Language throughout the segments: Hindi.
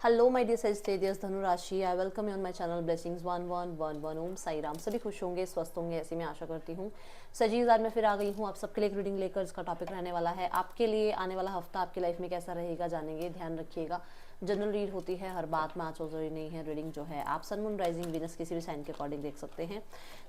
हेलो माय डियर सेजिटेरियस धनु राशि, I welcome you on my channel blessings 1111 ओम साई राम। सभी खुश होंगे, स्वस्थ होंगे, ऐसी मैं आशा करती हूँ। सजीज, आज मैं फिर आ गई हूँ आप सबके लिए एक रीडिंग लेकर। इसका टॉपिक रहने वाला है आपके लिए आने वाला हफ्ता आपकी लाइफ में कैसा रहेगा, जानेंगे। ध्यान रखिएगा, जनरल रीड होती है, हर बात में आज जरूरी नहीं है। रीडिंग जो है आप सन मून राइजिंग वीनस किसी भी साइन के अकॉर्डिंग देख सकते हैं।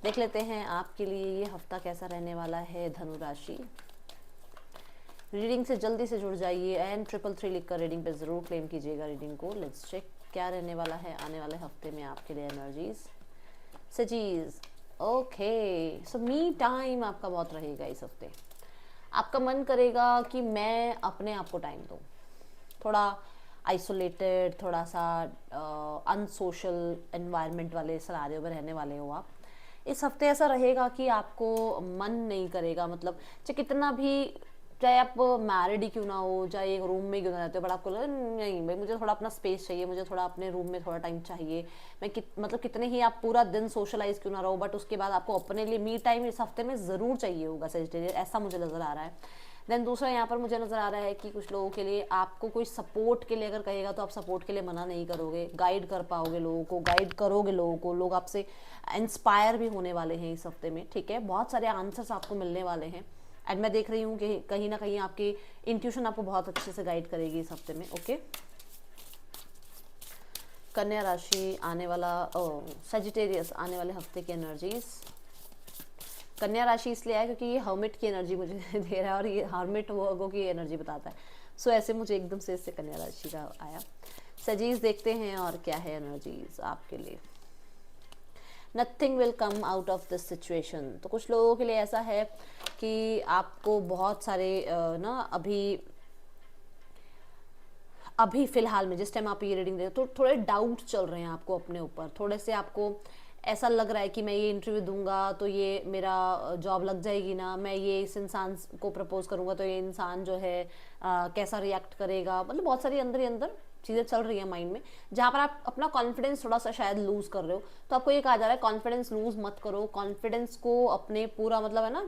देख लेते हैं आपके लिए ये हफ्ता कैसा रहने वाला है धनु राशि। रीडिंग से जल्दी से जुड़ जाइए एंड 333 लिखकर रीडिंग पे ज़रूर क्लेम कीजिएगा रीडिंग को। लेट्स चेक क्या रहने वाला है आने वाले हफ्ते में आपके लिए एनर्जीज। सजीज, ओके, सो मी टाइम आपका बहुत रहेगा इस हफ्ते। आपका मन करेगा कि मैं अपने आप को टाइम दूँ, थोड़ा आइसोलेटेड, थोड़ा सा अनसोशल एनवायरनमेंट वाले सिनेरियो में रहने वाले हो आप। इस हफ्ते ऐसा रहेगा कि आपको मन नहीं करेगा, मतलब चाहे कितना भी, चाहे आप मैरिड ही क्यों ना हो, चाहे एक रूम में क्यों ना रहते हो, बट आपको लगे नहीं भाई मुझे थोड़ा अपना स्पेस चाहिए, मुझे थोड़ा अपने रूम में थोड़ा टाइम चाहिए। मतलब कितने ही आप पूरा दिन सोशलाइज क्यों ना रहो, बट उसके बाद आपको अपने लिए मी टाइम इस हफ्ते में ज़रूर चाहिए होगा सेजिटेरियस, ऐसा मुझे नज़र आ रहा है। देन दूसरा यहाँ पर मुझे नज़र आ रहा है कि कुछ लोगों के लिए आपको कोई सपोर्ट के लिए अगर कहेगा तो आप सपोर्ट के लिए मना नहीं करोगे, गाइड कर पाओगे लोगों को, गाइड करोगे लोगों को, लोग आपसे इंस्पायर भी होने वाले हैं इस हफ्ते में। ठीक है, बहुत सारे आंसर्स आपको मिलने वाले हैं एंड मैं देख रही हूँ कि कहीं ना कहीं आपकी इंट्यूशन आपको बहुत अच्छे से गाइड करेगी इस हफ्ते में। ओके, कन्या राशि आने वाला, सेजिटेरियस आने वाले हफ्ते की एनर्जीज। कन्या राशि इसलिए आया क्योंकि ये हर्मिट की एनर्जी मुझे दे रहा है और ये हर्मिट वर्गों की एनर्जी बताता है। सो ऐसे मुझे एकदम से इससे कन्या राशि का आया। सजीज, देखते हैं और क्या है एनर्जीज आपके लिए। Nothing will come out of this situation. तो कुछ लोगों के लिए ऐसा है कि आपको बहुत सारे अभी फिलहाल में जिस टाइम आप ये रीडिंग दे रहे हो तो थोड़े डाउट चल रहे हैं आपको अपने ऊपर, थोड़े से आपको ऐसा लग रहा है कि मैं ये इंटरव्यू दूंगा तो ये मेरा जॉब लग जाएगी ना, मैं ये इस इंसान को प्रपोज करूंगा तो ये इंसान जो है कैसा रिएक्ट करेगा। मतलब बहुत सारी अंदर ही अंदर चीज़ें चल रही है माइंड में, जहाँ पर आप अपना कॉन्फिडेंस थोड़ा सा शायद लूज कर रहे हो। तो आपको ये कहा जा रहा है कॉन्फिडेंस लूज मत करो, कॉन्फिडेंस को अपने पूरा, मतलब है ना,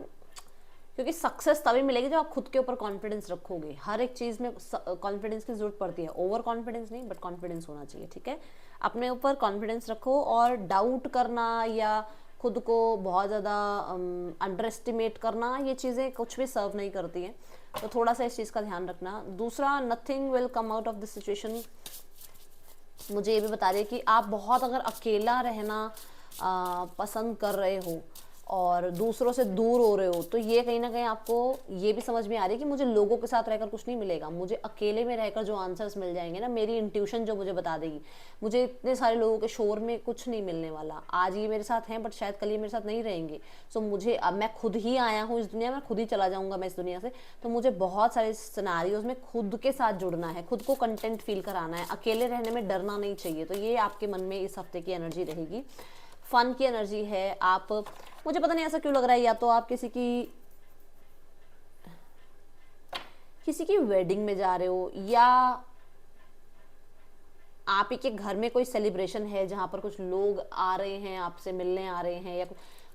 क्योंकि सक्सेस तभी मिलेगी जब आप खुद के ऊपर कॉन्फिडेंस रखोगे। हर एक चीज़ में कॉन्फिडेंस की जरूरत पड़ती है, ओवर कॉन्फिडेंस नहीं बट कॉन्फिडेंस होना चाहिए। ठीक है, अपने ऊपर कॉन्फिडेंस रखो और डाउट करना या खुद को बहुत ज़्यादा अंडर एस्टिमेट करना, ये चीज़ें कुछ भी सर्व नहीं करती हैं। तो थोड़ा सा इस चीज़ का ध्यान रखना। दूसरा, nothing will come out of this situation मुझे ये भी बता रही है कि आप बहुत अगर अकेला रहना पसंद कर रहे हो और दूसरों से दूर हो रहे हो, तो ये कहीं ना कहीं आपको ये भी समझ में आ रही है कि मुझे लोगों के साथ रहकर कुछ नहीं मिलेगा, मुझे अकेले में रहकर जो आंसर्स मिल जाएंगे ना, मेरी इंट्यूशन जो मुझे बता देगी, मुझे इतने सारे लोगों के शोर में कुछ नहीं मिलने वाला। आज ये मेरे साथ हैं बट शायद कल ये मेरे साथ नहीं रहेंगे। सो मुझे, अब मैं खुद ही आया हूँ इस दुनिया में, खुद ही चला जाऊंगा मैं इस दुनिया से, तो मुझे बहुत सारे सिनेरियोज में खुद के साथ जुड़ना है, खुद को कंटेंट फील कराना है, अकेले रहने में डरना नहीं चाहिए। तो ये आपके मन में इस हफ्ते की एनर्जी रहेगी। फन की एनर्जी है। आप, मुझे पता नहीं ऐसा क्यों लग रहा है, या तो आप किसी की वेडिंग में जा रहे हो, या आप ही के घर में कोई सेलिब्रेशन है जहां पर कुछ लोग आ रहे हैं, आपसे मिलने आ रहे हैं, या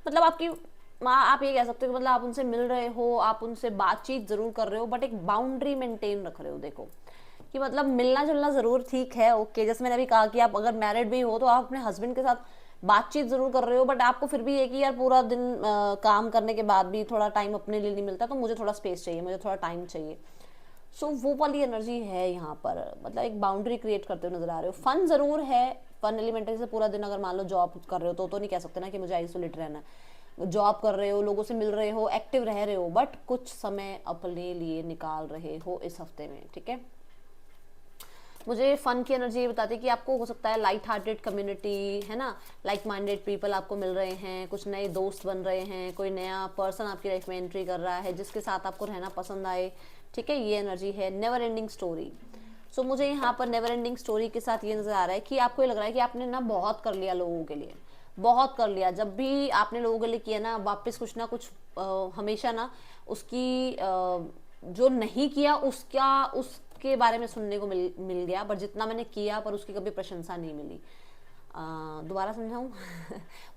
मतलब आपकी आप ये कह सकते हो कि मतलब आप उनसे मिल रहे हो, आप उनसे बातचीत जरूर कर रहे हो बट एक बाउंड्री मेंटेन रख रहे हो। देखो कि मतलब मिलना जुलना जरूर ठीक है, ओके, जैसे मैंने अभी कहा कि आप अगर मैरिड भी हो तो आप अपने हस्बैंड के साथ बातचीत जरूर कर रहे हो, बट आपको फिर भी है कि यार पूरा दिन काम करने के बाद भी थोड़ा टाइम अपने लिए नहीं मिलता, तो मुझे थोड़ा स्पेस चाहिए, मुझे थोड़ा टाइम चाहिए। सो वो वाली एनर्जी है यहाँ पर, मतलब एक बाउंड्री क्रिएट करते हुए नजर आ रहे हो। फन जरूर है, फन एलिमेंट से पूरा दिन अगर मान लो जॉब कर रहे हो तो नहीं कह सकते ना कि मुझे आइसोलेट रहना है। जॉब कर रहे हो, लोगों से मिल रहे हो, एक्टिव रह रहे हो, बट कुछ समय अपने लिए निकाल रहे हो इस हफ्ते में। ठीक है, मुझे फन की एनर्जी ये बताती है कि आपको हो सकता है लाइट हार्टेड कम्युनिटी है ना, लाइक माइंडेड पीपल आपको मिल रहे हैं, कुछ नए दोस्त बन रहे हैं, कोई नया पर्सन आपकी लाइफ में एंट्री कर रहा है जिसके साथ आपको रहना पसंद आए। ठीक है, ये एनर्जी है। Never ending story. सो मुझे यहाँ पर नेवर एंडिंग स्टोरी के साथ ये नजर आ रहा है कि आपको ये लग रहा है कि आपने ना बहुत कर लिया लोगों के लिए, बहुत कर लिया। जब भी आपने लोगों के लिए किया ना, वापस कुछ ना कुछ हमेशा ना उसकी जो नहीं किया उसके बारे में सुनने को मिल गया, पर जितना मैंने किया पर उसकी कभी प्रशंसा नहीं मिली। दोबारा समझाऊं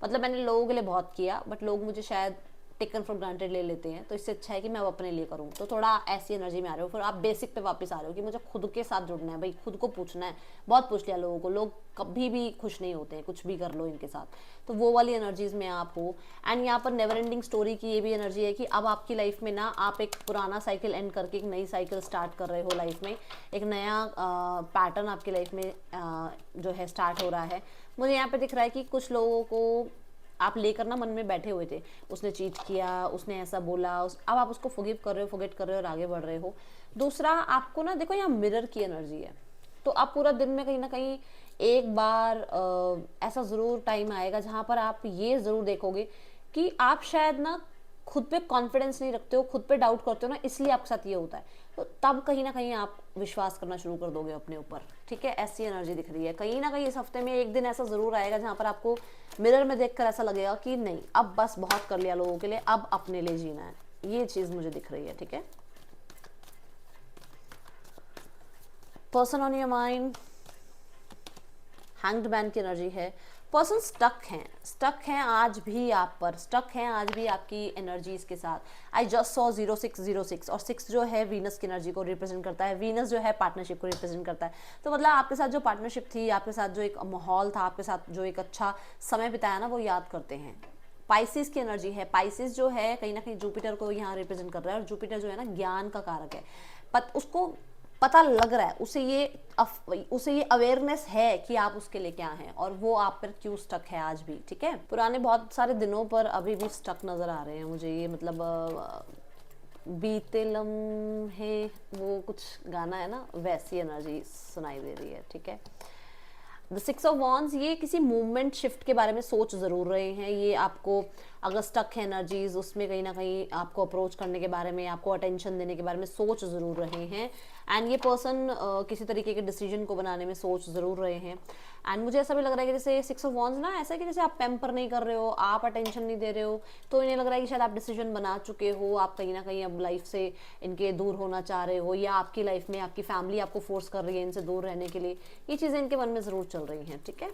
मतलब मैंने लोगों के लिए बहुत किया बट लोग मुझे शायद टेकन फॉर ग्रांटेड ले लेते हैं, तो इससे अच्छा है कि मैं अब अपने लिए करूँ। तो थोड़ा ऐसी एनर्जी में आ रहे हो, फिर आप बेसिक पे वापस आ रहे हो कि मुझे खुद के साथ जुड़ना है भाई, खुद को पूछना है। बहुत पूछ लिया लोगों को, लोग कभी भी खुश नहीं होते हैं, कुछ भी कर लो इनके साथ, तो वो वाली एनर्जीज में आप हो। एंड यहाँ पर नेवर एंडिंग स्टोरी की ये भी एनर्जी है कि अब आपकी लाइफ में ना आप एक पुराना साइकिल एंड करके एक नई साइकिल स्टार्ट कर रहे हो लाइफ में, एक नया पैटर्न आपकी लाइफ में जो है स्टार्ट हो रहा है। मुझे यहाँ पे दिख रहा है कि कुछ लोगों को आप लेकर ना मन में बैठे हुए थे, उसने चीट किया, उसने ऐसा बोला, अब आप उसको फॉरगिव कर रहे हो, फॉरगेट कर रहे हो और आगे बढ़ रहे हो। दूसरा, आपको ना देखो यहाँ मिरर की एनर्जी है, तो आप पूरा दिन में कहीं ना कहीं एक बार ऐसा ज़रूर टाइम आएगा जहाँ पर आप ये ज़रूर देखोगे कि आप शायद ना खुद पे कॉन्फिडेंस नहीं रखते हो, खुद पे डाउट करते हो ना, इसलिए आपके साथ ये होता है। तो तब कहीं ना कहीं आप विश्वास करना शुरू कर दोगे अपने ऊपर, ठीक है। ऐसी एनर्जी दिख रही है कहीं ना कहीं इस हफ्ते में। एक दिन ऐसा ज़रूर आएगा जहाँ पर आपको मिरर में देखकर ऐसा लगेगा कि नहीं, अब बस बहुत कर लिया लोगों के लिए, अब अपने लिए जीना है। ये चीज़ मुझे दिख रही है, ठीक है। Person on your mind, hanged man की एनर्जी है। पर्सन स्टक हैं आज भी आप पर, स्टक हैं आज भी आपकी एनर्जीज के साथ। आई जस्ट सॉ 0606, और 6 जो है वीनस की एनर्जी को रिप्रेजेंट करता है। वीनस जो है पार्टनरशिप को रिप्रेजेंट करता है। तो मतलब आपके साथ जो पार्टनरशिप थी, आपके साथ जो एक माहौल था, आपके साथ जो एक अच्छा समय बिताया ना, वो याद करते हैं। पाइसिस की एनर्जी है। पाइसिस जो है कहीं ना कहीं जुपिटर को यहाँ रिप्रेजेंट कर रहा है, और जुपिटर जो है ना ज्ञान का कारक है। उसको पता लग रहा है, उसे ये अवेयरनेस है कि आप उसके लिए क्या हैं और वो आप पर क्यों स्टक है आज भी, ठीक है। पुराने बहुत सारे दिनों पर अभी भी स्टक नजर आ रहे हैं मुझे ये, मतलब बीते लम्हे, वो कुछ गाना है ना, वैसी एनर्जी सुनाई दे रही है, ठीक है। द 6 ऑफ वॉन्ड्स, ये किसी मूवमेंट शिफ्ट के बारे में सोच ज़रूर रहे हैं। ये आपको अगर स्टक है एनर्जीज, उसमें कहीं ना कहीं आपको अप्रोच करने के बारे में, आपको अटेंशन देने के बारे में सोच ज़रूर रहे हैं। एंड ये पर्सन किसी तरीके के डिसीजन को बनाने में सोच ज़रूर रहे हैं। एंड मुझे ऐसा भी लग रहा है कि जैसे 6 ऑफ वॉन्ड्स ना, ऐसा है कि जैसे आप पैम्पर नहीं कर रहे हो, आप अटेंशन नहीं दे रहे हो, तो इन्हें लग रहा है कि शायद आप डिसीजन बना चुके हो, आप कहीं ना कहीं अब लाइफ से इनके दूर होना चाह रहे हो, या आपकी लाइफ में आपकी फैमिली आपको फोर्स कर रही है इनसे दूर रहने के लिए। ये चीज़ें इनके मन में ज़रूर चल रही हैं, ठीक है।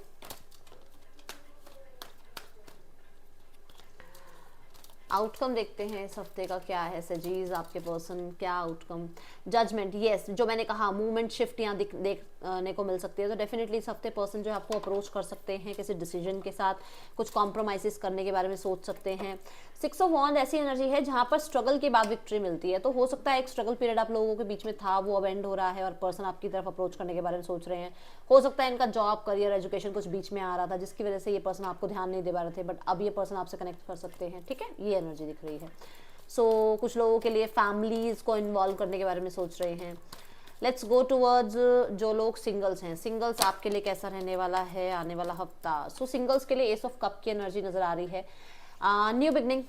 आउटकम देखते हैं इस हफ्ते का क्या है सजीज, आपके पर्सन क्या आउटकम। जजमेंट, यस, जो मैंने कहा मूवमेंट शिफ्ट यहाँ देखने को मिल सकती है। तो डेफिनेटली इस हफ्ते पर्सन जो है आपको अप्रोच कर सकते हैं किसी डिसीजन के साथ, कुछ कॉम्प्रोमाइज़ करने के बारे में सोच सकते हैं। 6 ऑफ वॉन्ड ऐसी एनर्जी है जहाँ पर स्ट्रगल के बाद विक्ट्री मिलती है। तो हो सकता है एक स्ट्रगल पीरियड आप लोगों के बीच में था, वो अब एंड हो रहा है और पर्सन आपकी तरफ अप्रोच करने के बारे में सोच रहे हैं। हो सकता है इनका जॉब, करियर, एजुकेशन कुछ बीच में आ रहा था जिसकी वजह से ये पर्सन आपको ध्यान नहीं दे पा रहे थे, बट अब ये पर्सन आपसे कनेक्ट कर सकते हैं, ठीक है। ये एनर्जी दिख रही है। सो कुछ लोगों के लिए फैमिलीज को इन्वॉल्व करने के बारे में सोच रहे हैं। लेट्स गो टूवर्ड्स जो लोग सिंगल्स हैं, सिंगल्स आपके लिए कैसा रहने वाला है आने वाला हफ्ता। सो सिंगल्स के लिए एस ऑफ कप की एनर्जी नजर आ रही है। न्यू बिगनिंग,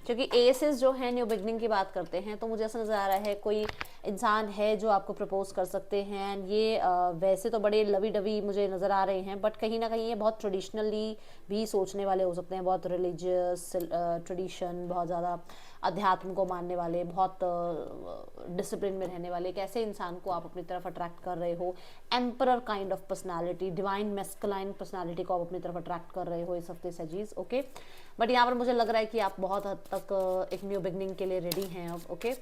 क्योंकि एसेस जो है न्यू बिगनिंग की बात करते हैं, तो मुझे ऐसा नज़र आ रहा है कोई इंसान है जो आपको प्रपोज कर सकते हैं। ये वैसे तो बड़े लवी डवी मुझे नज़र आ रहे हैं, बट कहीं ना कहीं ये बहुत ट्रेडिशनली भी सोचने वाले हो सकते हैं, बहुत रिलीजियस ट्रेडिशन, बहुत ज़्यादा अध्यात्म को मानने वाले, बहुत डिसिप्लिन में रहने वाले। एक ऐसे इंसान को आप अपनी तरफ अट्रैक्ट कर रहे हो। Emperor kind of personality, divine masculine personality को आप अपनी तरफ अट्रैक्ट कर रहे हो इस हफ्ते सजीज, ओके। बट यहाँ पर मुझे लग रहा है कि आप बहुत हद तक एक न्यू बिगनिंग के लिए रेडी हैं अब, okay.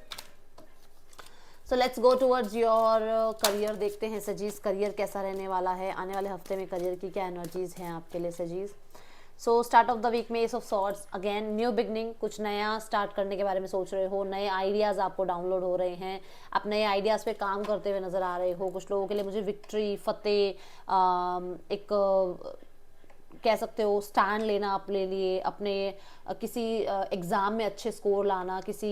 So let's go towards your career, देखते हैं सजीज करियर कैसा रहने वाला है आने वाले हफ्ते में, करियर की क्या एनर्जीज हैं आपके लिए सजीज। So start of the week में ace of swords, again new beginning, कुछ नया स्टार्ट करने के बारे में सोच रहे हो, नए आइडियाज़ आपको डाउनलोड हो रहे हैं, आप नए आइडियाज़ पे काम करते हुए नज़र आ रहे हो। कुछ लोगों के लिए मुझे विक्ट्री, फतेह, एक कह सकते हो स्टैंड लेना अपने लिए, अपने किसी एग्ज़ाम में अच्छे स्कोर लाना, किसी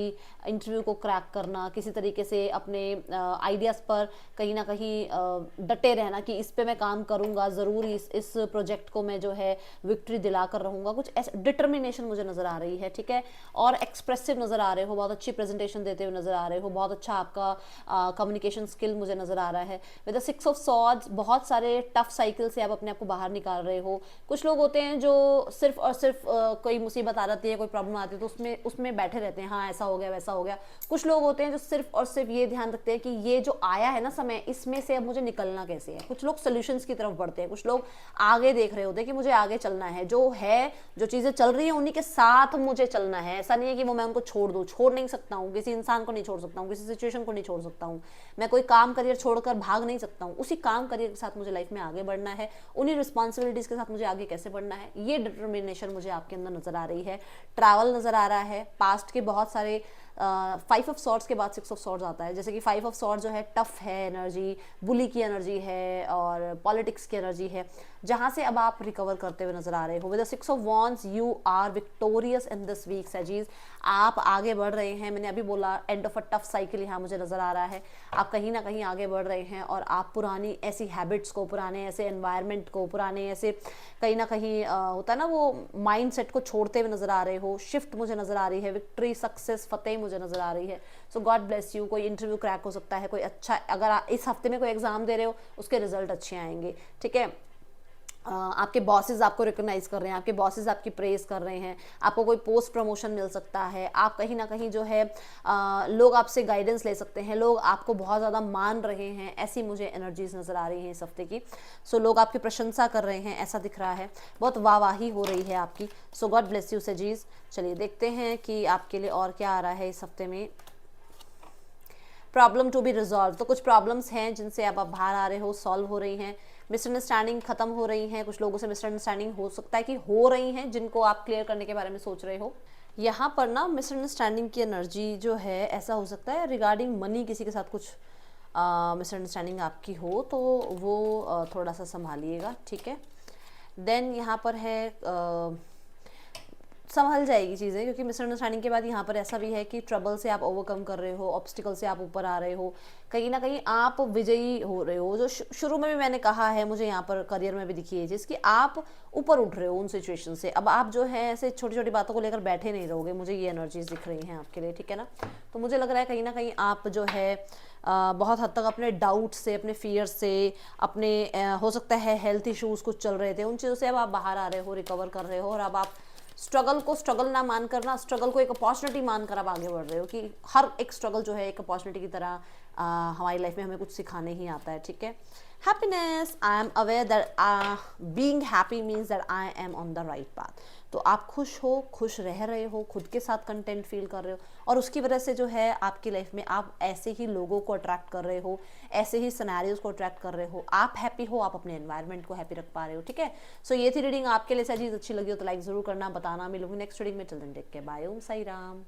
इंटरव्यू को क्रैक करना, किसी तरीके से अपने आइडियाज़ पर कहीं ना कहीं डटे रहना कि इस पे मैं काम करूँगा, ज़रूर इस प्रोजेक्ट को मैं जो है विक्ट्री दिला कर रहूँगा। कुछ ऐसा डिटर्मिनेशन मुझे नज़र आ रही है, ठीक है। और एक्सप्रेसिव नज़र आ रहे हो, बहुत अच्छी प्रेजेंटेशन देते हुए नज़र आ रहे हो, बहुत अच्छा आपका कम्युनिकेशन स्किल मुझे नज़र आ रहा है। विद द 6 ऑफ सॉर्ड्स, बहुत सारे टफ साइकिल से आप अपने आप को बाहर निकाल रहे हो। कुछ लोग होते हैं जो सिर्फ और सिर्फ कोई मुसीबत आ जाती है, कोई प्रॉब्लम आती है तो उसमें उसमें बैठे रहते हैं, हाँ ऐसा हो गया वैसा हो गया। कुछ लोग होते हैं जो सिर्फ और सिर्फ ये ध्यान रखते हैं कि ये जो आया है ना समय, इसमें से अब मुझे निकलना कैसे है। कुछ लोग सोल्यूशंस की तरफ बढ़ते हैं, कुछ लोग आगे देख रहे होते हैं कि मुझे आगे चलना है, जो है जो चीज़ें चल रही है उन्हीं के साथ मुझे चलना है। ऐसा नहीं है कि वो मैं उनको छोड़ दूँ, छोड़ नहीं सकता हूँ, किसी इंसान को नहीं छोड़ सकता हूँ, किसी सिचुएशन को नहीं छोड़ सकता हूँ, मैं कोई काम करियर छोड़कर भाग नहीं सकता हूँ। उसी काम करियर के साथ मुझे लाइफ में आगे बढ़ना है, उन्हीं रिस्पॉन्सिबिलिटीज़ के साथ मुझे आगे कैसे बढ़ना है, ये डिटर्मिनेशन मुझे आपके अंदर नजर आ रही है। ट्रैवल नजर आ रहा है, पास्ट के बहुत सारे 5 ऑफ सॉर्ड्स के बाद 6 ऑफ सॉर्ड्स आता है। जैसे कि 5 ऑफ सॉर्ड्स जो है टफ है एनर्जी, बुली की एनर्जी है और पॉलिटिक्स की एनर्जी है, जहां से अब आप रिकवर करते हुए नजर आ रहे हो। With the 6 of wands you are victorious in this week सजीज, आप आगे बढ़ रहे हैं। मैंने अभी बोला end of a tough cycle यहाँ मुझे नजर आ रहा है। आप कहीं ना कहीं आगे बढ़ रहे हैं और आप पुरानी ऐसी हैबिट्स को, पुराने ऐसे एनवायरनमेंट को, पुराने ऐसे कहीं ना कहीं होता है ना वो माइंड सेट को छोड़ते हुए नजर आ रहे हो। शिफ्ट मुझे नजर आ रही है, विक्ट्री, सक्सेस, फतेह मुझे नजर आ रही है। सो गॉड ब्लेस यू। कोई इंटरव्यू क्रैक हो सकता है, कोई अच्छा, अगर इस हफ्ते में कोई एग्जाम दे रहे हो उसके रिजल्ट अच्छे आएंगे, ठीक है। आपके बॉसेस आपको रिकॉग्नाइज कर रहे हैं, आपके बॉसेस आपकी प्रेज कर रहे हैं, आपको कोई पोस्ट प्रमोशन मिल सकता है, आप कहीं ना कहीं जो है लोग आपसे गाइडेंस ले सकते हैं, लोग आपको बहुत ज़्यादा मान रहे हैं, ऐसी मुझे एनर्जीज नज़र आ रही हैं इस हफ्ते की। सो लोग आपकी प्रशंसा कर रहे हैं, ऐसा दिख रहा है, बहुत वाहवाही हो रही है आपकी। सो गॉड ब्लेस यू सजीज। चलिए देखते हैं कि आपके लिए और क्या आ रहा है इस हफ्ते में। प्रॉब्लम टू बी रिजॉल्व, तो कुछ प्रॉब्लम्स हैं जिनसे आप बाहर आ रहे हो, सॉल्व हो रही हैं, मिसअंडरस्टैंडिंग खत्म हो रही हैं। कुछ लोगों से मिसअंडरस्टैंडिंग हो सकता है कि हो रही हैं, जिनको आप क्लियर करने के बारे में सोच रहे हो। यहाँ पर ना मिसअंडरस्टैंडिंग की एनर्जी जो है, ऐसा हो सकता है रिगार्डिंग मनी, किसी के साथ कुछ मिसअंडरस्टैंडिंग आपकी हो तो वो थोड़ा सा संभालिएगा, ठीक है। देन यहाँ पर है संभल जाएगी चीज़ें, क्योंकि मिसअंडरस्टैंडिंग के बाद यहाँ पर ऐसा भी है कि ट्रबल से आप ओवरकम कर रहे हो, ऑब्स्टिकल से आप ऊपर आ रहे हो, कहीं ना कहीं आप विजयी हो रहे हो। जो शुरू में भी मैंने कहा है, मुझे यहाँ पर करियर में भी दिखी है चीज़ कि आप ऊपर उठ रहे हो उन सिचुएशन से। अब आप जो है ऐसे छोटी छोटी बातों को लेकर बैठे नहीं रहोगे, मुझे ये एनर्जीज दिख रही हैं आपके लिए, ठीक है ना। तो मुझे लग रहा है कहीं ना कहीं आप जो है बहुत हद तक अपने डाउट से, अपने फियर से, अपने हो सकता है हेल्थ इश्यूज़ कुछ चल रहे थे, उन चीज़ों से अब आप बाहर आ रहे हो, रिकवर कर रहे हो, और अब आप स्ट्रगल को स्ट्रगल ना मान कर ना, स्ट्रगल को एक अपॉर्चुनिटी मानकर आप आगे बढ़ रहे हो कि हर एक स्ट्रगल जो है एक अपॉर्चुनिटी की तरह हमारी लाइफ में हमें कुछ सिखाने ही आता है, ठीक है। Happiness, I am aware that being happy means that I am on the right path. तो आप खुश हो, खुश रह रहे हो, खुद के साथ कंटेंट फील कर रहे हो, और उसकी वजह से जो है आपकी लाइफ में आप ऐसे ही लोगों को अट्रैक्ट कर रहे हो, ऐसे ही सिनेरियोज को अट्रैक्ट कर रहे हो। आप हैप्पी हो, आप अपने एनवायरनमेंट को हैप्पी रख पा रहे हो, ठीक है। सो ये थी रीडिंग आपके लिए। चीज़ अच्छी लगी हो तो लाइक जरूर करना, बताना। मिलूंगी नेक्स्ट रीडिंग में। Till then take care, bye, Om Sai Ram.